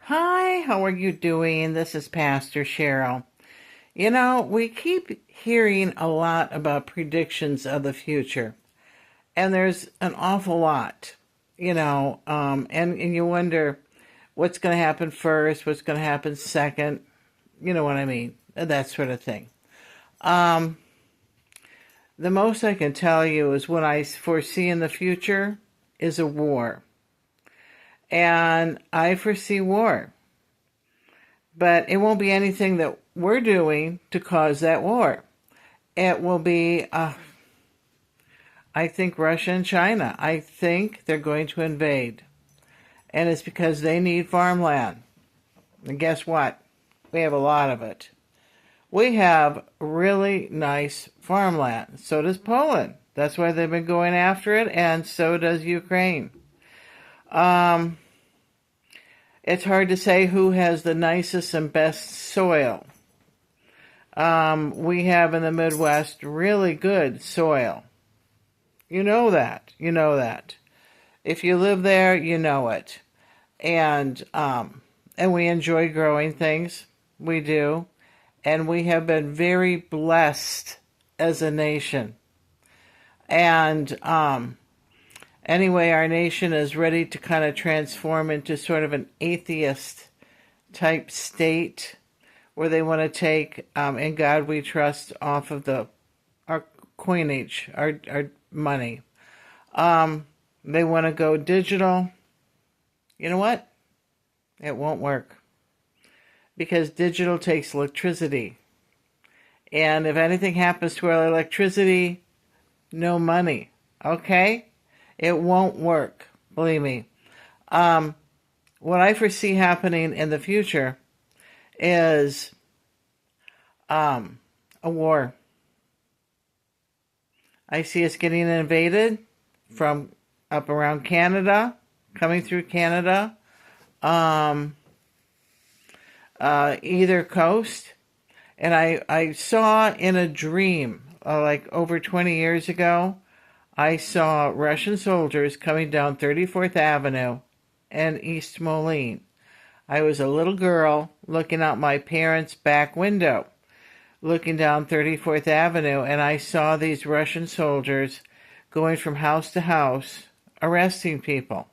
Hi, how are you doing? This is Pastor Cheryl. You know, we keep hearing a lot about predictions of the future, and there's an awful lot, and you wonder what's going to happen first, what's going to happen second, you know what I mean, that sort of thing. Um, the most I can tell you is what I foresee in the future is a war, and I foresee war. But it won't be anything that we're doing to cause that war. It will be, I think, Russia and China. I think they're going to invade. And it's because they need farmland. And guess what? We have a lot of it. We have really nice farmland. So does Poland. That's why they've been going after it, and so does Ukraine. Um, it's hard to say who has the nicest and best soil. We have in the Midwest really good soil. You know that. You know that. If you live there, you know it. And we enjoy growing things. We do. And we have been very blessed as a nation. And anyway, our nation is ready to kind of transform into sort of an atheist type state where they want to take "In God We Trust" off of our coinage, our money. They want to go digital. You know what? It won't work because digital takes electricity, and if anything happens to our electricity, no money. Okay, it won't work. Believe me. What I foresee happening in the future is a war. I see us getting invaded from up around Canada, coming through Canada, um, either coast. And I saw in a dream, like over 20 years ago, I saw Russian soldiers coming down 34th Avenue and East Moline. I was a little girl looking out my parents' back window, looking down 34th Avenue, and I saw these Russian soldiers going from house to house, arresting people.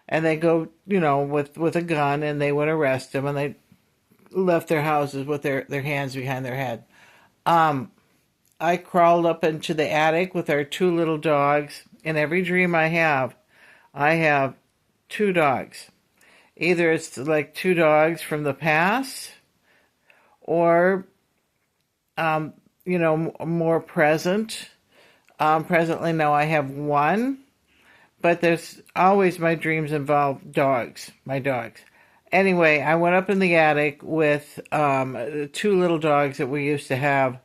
And they go, with a gun, and they would arrest them, and they left their houses with their hands behind their head. I crawled up into the attic with our two little dogs. In every dream I have two dogs. Either it's like two dogs from the past, or more present. Presently, now I have one, but there's always my dreams involve dogs, my dogs. Anyway, I went up in the attic with two little dogs that we used to have,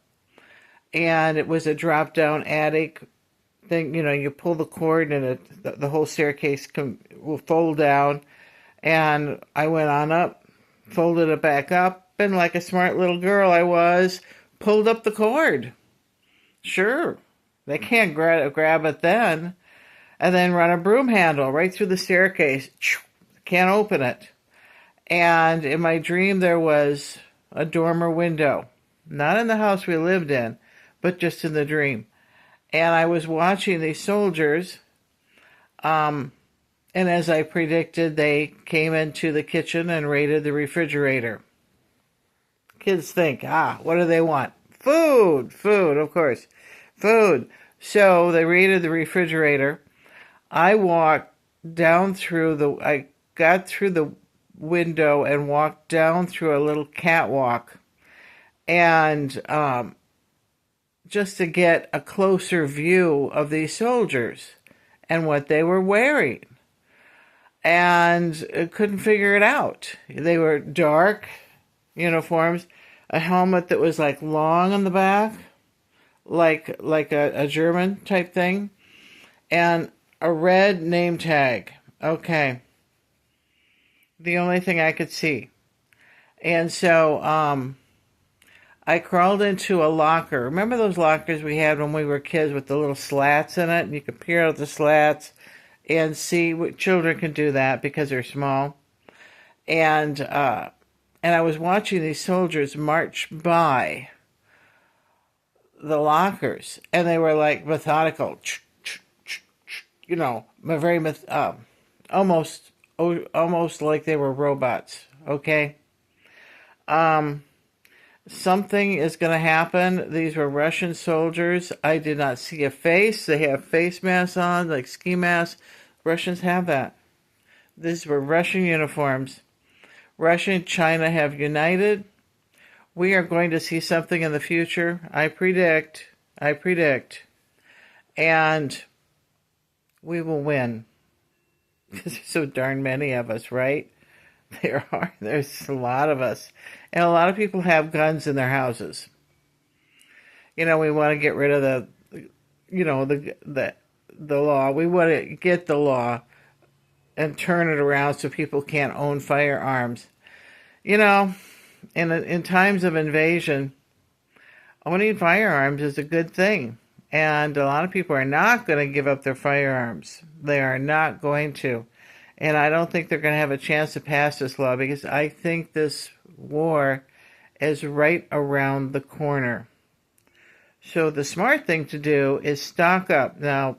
and it was a drop-down attic thing. You pull the cord, and the whole staircase will fold down. And I went on up, folded it back up, and like a smart little girl I was, pulled up the cord. Sure, they can't grab it then. And then run a broom handle right through the staircase. Can't open it. And in my dream, there was a dormer window. Not in the house we lived in, but just in the dream. And I was watching these soldiers, and as I predicted, they came into the kitchen and raided the refrigerator. Kids think, what do they want? Food, of course, food. So they raided the refrigerator. I got through the window and walked down through a little catwalk, and just to get a closer view of these soldiers and what they were wearing. And I couldn't figure it out. They were dark uniforms, a helmet that was like long on the back, like a German type thing, and a red name tag. Okay. The only thing I could see. And so I crawled into a locker. Remember those lockers we had when we were kids with the little slats in it? And you could peer out the slats and see what children can do that because they're small. And I was watching these soldiers march by the lockers, and they were like methodical, you know, very almost almost like they were robots. Okay, something is going to happen. These were Russian soldiers. I did not see a face. They have face masks on, like ski masks. Russians have that. These were Russian uniforms. Russia and China have united. We are going to see something in the future. I predict. And we will win. Because there's so darn many of us, right? There's a lot of us. And a lot of people have guns in their houses. You know, we want to get rid of the law. We want to get the law and turn it around so people can't own firearms. You know, in times of invasion, owning firearms is a good thing. And a lot of people are not going to give up their firearms. They are not going to. And I don't think they're going to have a chance to pass this law because I think this war is right around the corner. So the smart thing to do is stock up. Now,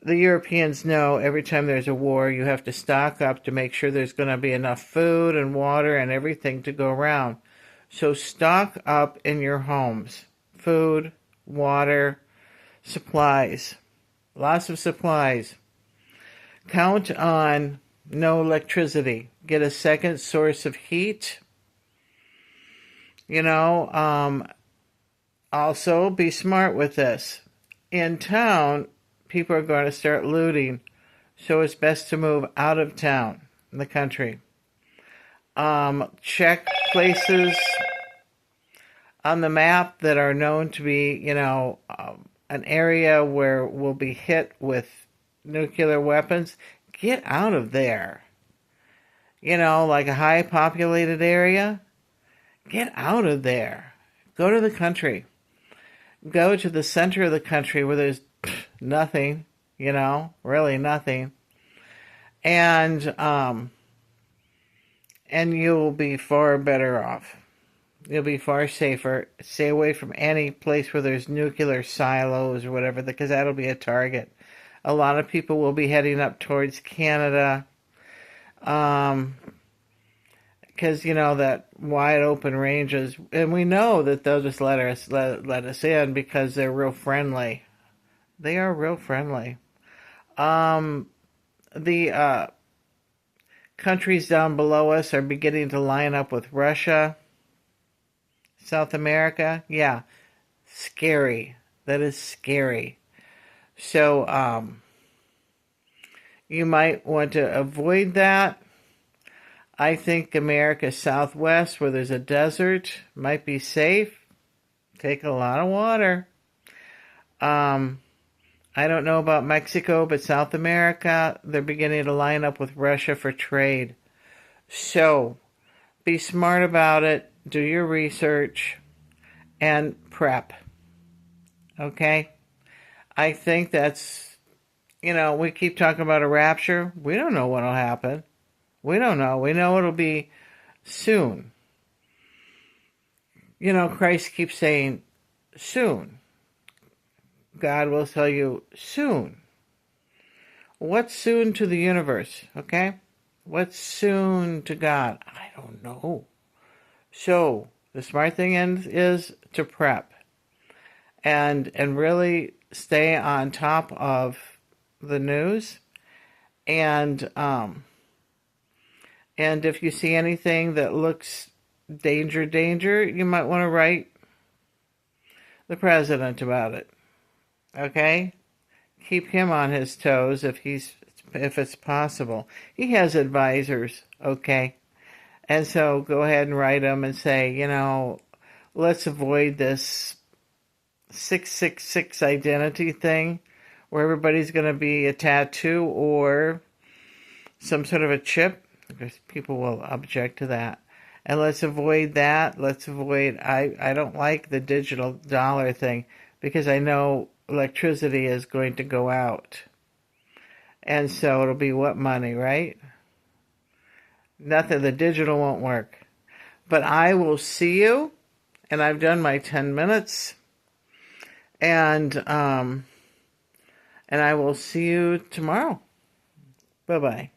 the Europeans know every time there's a war, you have to stock up to make sure there's going to be enough food and water and everything to go around. So stock up in your homes. Food, water, supplies. Lots of supplies. Count on no electricity. Get a second source of heat. You know, also be smart with this. In town, people are going to start looting, so it's best to move out of town in the country. Check places on the map that are known to be, you know, an area where we'll be hit with nuclear weapons. Get out of there. You know, like a high populated area. Get out of there. Go to the country. Go to the center of the country where there's nothing, you know, really nothing. And you'll be far better off. You'll be far safer. Stay away from any place where there's nuclear silos or whatever, because that'll be a target. A lot of people will be heading up towards Canada. Because, you know, that wide open ranges, and we know that they'll just let us in because they're real friendly. They are real friendly. The countries down below us are beginning to line up with Russia. South America, yeah, scary. That is scary. So, you might want to avoid that. I think America Southwest, where there's a desert, might be safe. Take a lot of water. I don't know about Mexico, but South America, they're beginning to line up with Russia for trade. So, be smart about it. Do your research and prep. Okay? I think that's, you know, we keep talking about a rapture. We don't know what'll happen. We don't know. We know it'll be soon. You know, Christ keeps saying soon. God will tell you soon. What's soon to the universe? Okay? What's soon to God? I don't know. So, the smart thing is to prep. And really stay on top of the news. And if you see anything that looks danger, you might want to write the president about it. Okay? Keep him on his toes if it's possible. He has advisors, okay? And so go ahead and write them and say, you know, let's avoid this 666 identity thing where everybody's going to be a tattoo or some sort of a chip, because people will object to that. And let's avoid that. I don't like the digital dollar thing because I know electricity is going to go out. And so it'll be what money, right? Nothing, the digital won't work. But I will see you, and I've done my 10 minutes, and I will see you tomorrow. Bye-bye.